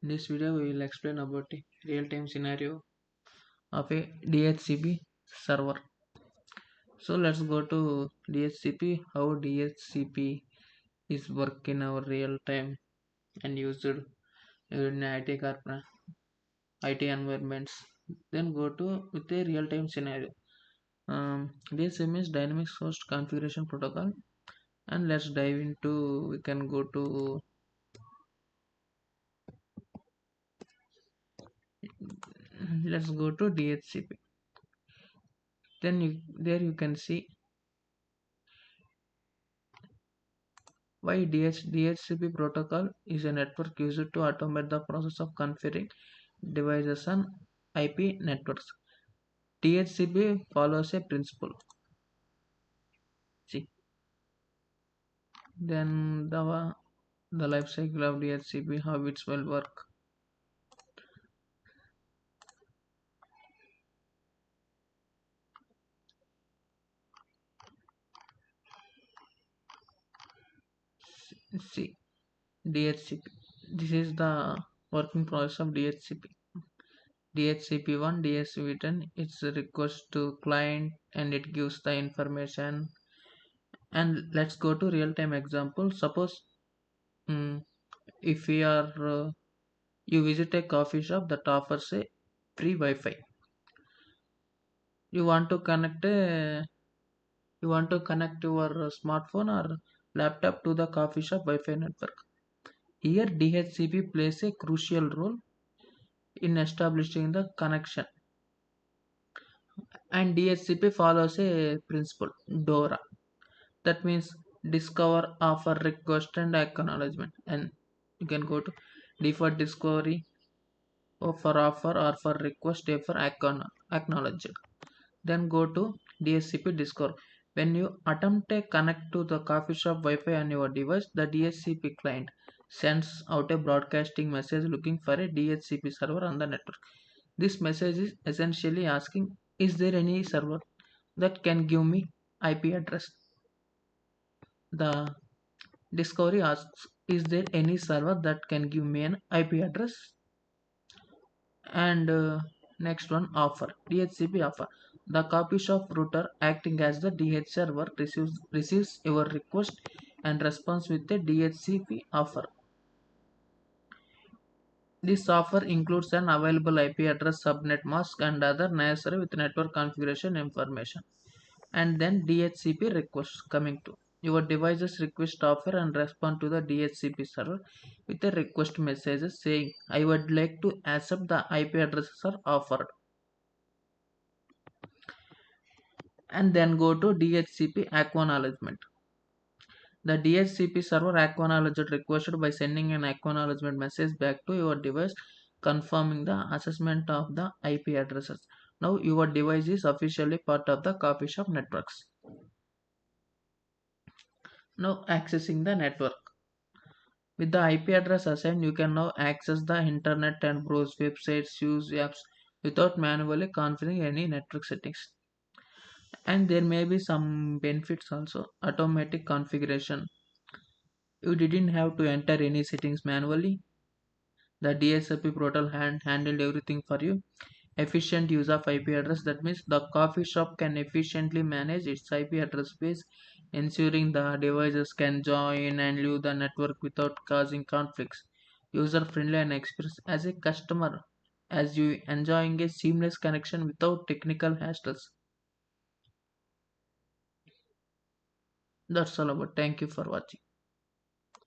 In this video, we will explain about a real-time scenario of a DHCP server. So let's go to DHCP, how DHCP is work in our real time and used in IT environments. Then go to with a real-time scenario. DHCP is dynamic source configuration protocol, and let's dive into. We can go to let's go to DHCP. Then there you can see why DHCP protocol is a network used to automate the process of configuring devices on IP networks. DHCP follows a principle. See, then the life cycle of DHCP, how it will work. See, DHCP. This is the working process of DHCP. DHCP1, DHCP10, it's a request to client and it gives the information. And let's go to real-time example. Suppose if we are you visit a coffee shop that offers a free Wi-Fi. You want to connect your smartphone or laptop to the coffee shop Wi-Fi network. Here DHCP plays a crucial role in establishing the connection, and DHCP follows a principle DORA. That means discover, offer, request, and acknowledgement. And you can go to default discovery, or for offer, or for request, A for acknowledged. Then go to DHCP Discover. When you attempt to connect to the coffee shop Wi-Fi on your device, the DHCP client sends out a broadcasting message looking for a DHCP server on the network. This message is essentially asking, is there any server that can give me IP address? The discovery asks, is there any server that can give me an IP address? And next one, offer. DHCP offer. The copy shop router acting as the DH server receives your request and responds with a DHCP offer. This offer includes an available IP address, subnet mask, and other necessary with network configuration information. And then DHCP request coming to your device's request offer and respond to the DHCP server with a request message saying, I would like to accept the IP addresses are offered. And then go to DHCP Acknowledgment. The DHCP server acknowledged request by sending an acknowledgement message back to your device confirming the assessment of the IP addresses. Now your device is officially part of the coffee shop networks. Now accessing the network. With the IP address assigned, you can now access the internet and browse websites, use apps without manually configuring any network settings. And there may be some benefits also. Automatic configuration. You didn't have to enter any settings manually. The DHCP portal handled everything for you. Efficient use of IP address. That means the coffee shop can efficiently manage its IP address space, ensuring the devices can join and leave the network without causing conflicts. User friendly and experience as a customer, as you enjoying a seamless connection without technical hassles. That's all about. Thank you for watching.